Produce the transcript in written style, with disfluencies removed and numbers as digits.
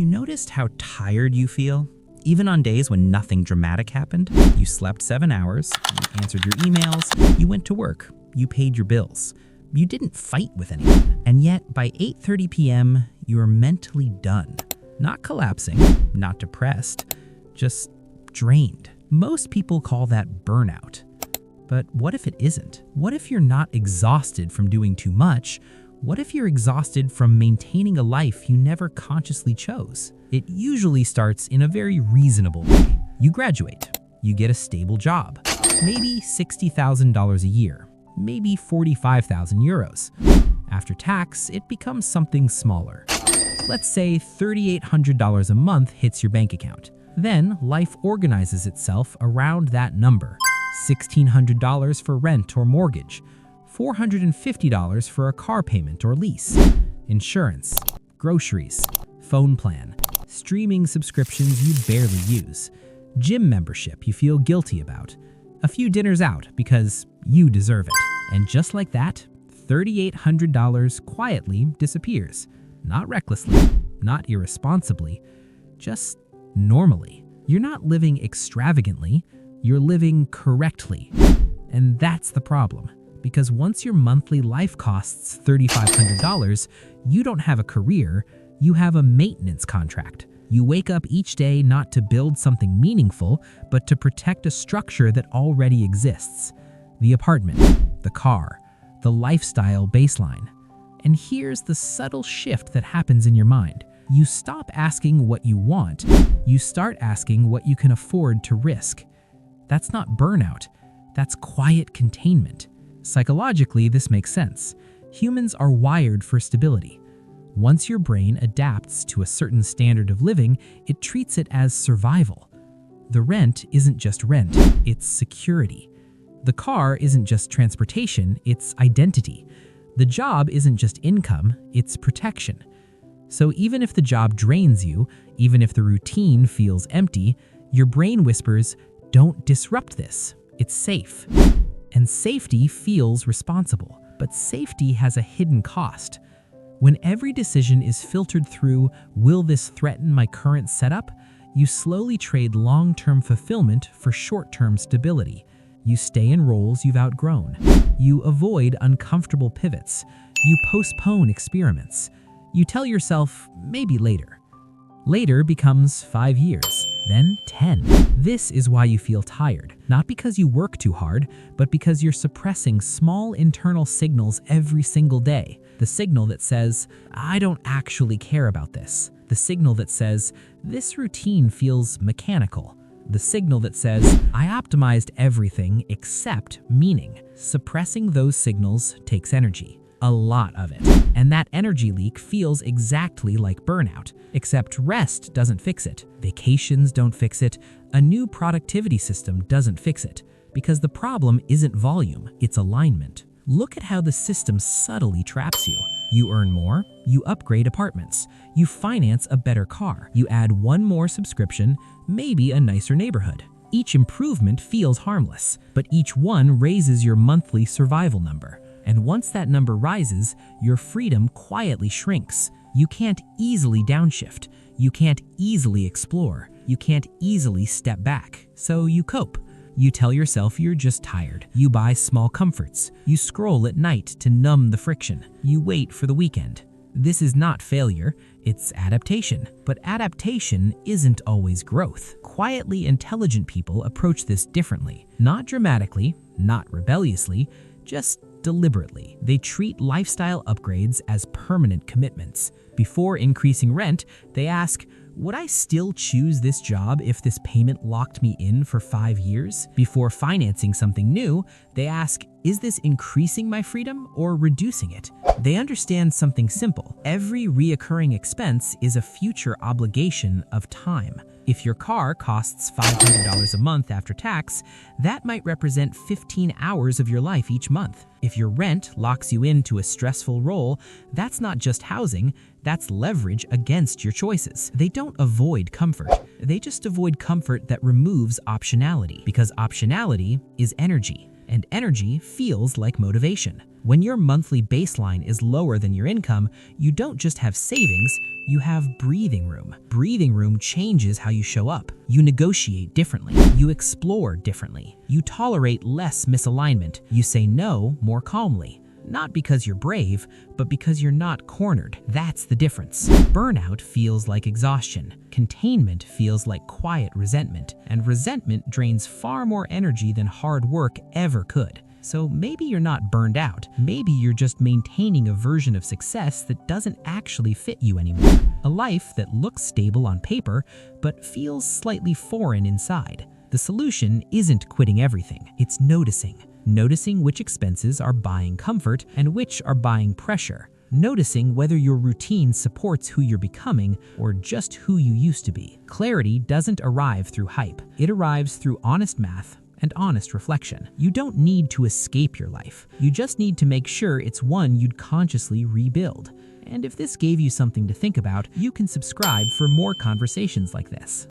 you noticed how tired you feel? Even on days when nothing dramatic happened? You slept 7 hours, you answered your emails, you went to work, you paid your bills. You didn't fight with anyone. And yet, by 8:30 p.m., you're mentally done. Not collapsing, not depressed, just drained. Most people call that burnout. But what if it isn't? What if you're not exhausted from doing too much? What if you're exhausted from maintaining a life you never consciously chose? It usually starts in a very reasonable way. You graduate, you get a stable job, maybe $60,000 a year, maybe 45,000 euros. After tax, it becomes something smaller. Let's say $3,800 a month hits your bank account. Then life organizes itself around that number. $1,600 for rent or mortgage, $450 for a car payment or lease, insurance, groceries, phone plan, streaming subscriptions you barely use, gym membership you feel guilty about, a few dinners out because you deserve it. And just like that, $3,800 quietly disappears. Not recklessly, not irresponsibly, just normally. You're not living extravagantly, you're living correctly. And that's the problem. Because once your monthly life costs $3,500, you don't have a career, you have a maintenance contract. You wake up each day not to build something meaningful, but to protect a structure that already exists. The apartment, the car, the lifestyle baseline. And here's the subtle shift that happens in your mind. You stop asking what you want, you start asking what you can afford to risk. That's not burnout, that's quiet containment. Psychologically, this makes sense. Humans are wired for stability. Once your brain adapts to a certain standard of living, it treats it as survival. The rent isn't just rent, it's security. The car isn't just transportation, it's identity. The job isn't just income, it's protection. So even if the job drains you, even if the routine feels empty, your brain whispers, "Don't disrupt this. It's safe." And safety feels responsible, but safety has a hidden cost. When every decision is filtered through, "Will this threaten my current setup?" you slowly trade long-term fulfillment for short-term stability. You stay in roles you've outgrown. You avoid uncomfortable pivots. You postpone experiments. You tell yourself, maybe later. Later becomes 5 years, then 10. This is why you feel tired, not because you work too hard, but because you're suppressing small internal signals every single day. The signal that says, "I don't actually care about this." The signal that says, "This routine feels mechanical." The signal that says, "I optimized everything except meaning." Suppressing those signals takes energy. A lot of it. And that energy leak feels exactly like burnout, except rest doesn't fix it. Vacations don't fix it. A new productivity system doesn't fix it. Because the problem isn't volume, it's alignment. Look at how the system subtly traps you. You earn more, you upgrade apartments, you finance a better car, you add one more subscription, maybe a nicer neighborhood. Each improvement feels harmless, but each one raises your monthly survival number. And once that number rises, your freedom quietly shrinks. You can't easily downshift. You can't easily explore. You can't easily step back. So you cope. You tell yourself you're just tired. You buy small comforts. You scroll at night to numb the friction. You wait for the weekend. This is not failure, it's adaptation. But adaptation isn't always growth. Quietly intelligent people approach this differently. Not dramatically, not rebelliously, just deliberately. They treat lifestyle upgrades as permanent commitments. Before increasing rent, they ask, "Would I still choose this job if this payment locked me in for 5 years?" Before financing something new, they ask, "Is this increasing my freedom or reducing it?" They understand something simple. Every reoccurring expense is a future obligation of time. If your car costs $500 a month after tax, that might represent 15 hours of your life each month. If your rent locks you into a stressful role, that's not just housing, that's leverage against your choices. They don't avoid comfort. They just avoid comfort that removes optionality, because optionality is energy. and energy feels like motivation. When your monthly baseline is lower than your income, you don't just have savings, you have breathing room. Breathing room changes how you show up. You negotiate differently. You explore differently. You tolerate less misalignment. You say no more calmly. Not because you're brave, but because you're not cornered. That's the difference. Burnout feels like exhaustion. Containment feels like quiet resentment. And resentment drains far more energy than hard work ever could. So maybe you're not burned out. Maybe you're just maintaining a version of success that doesn't actually fit you anymore. A life that looks stable on paper, but feels slightly foreign inside. The solution isn't quitting everything. It's noticing. Noticing which expenses are buying comfort and which are buying pressure. Noticing whether your routine supports who you're becoming or just who you used to be. Clarity doesn't arrive through hype. It arrives through honest math and honest reflection. You don't need to escape your life. You just need to make sure it's one you'd consciously rebuild. And if this gave you something to think about, you can subscribe for more conversations like this.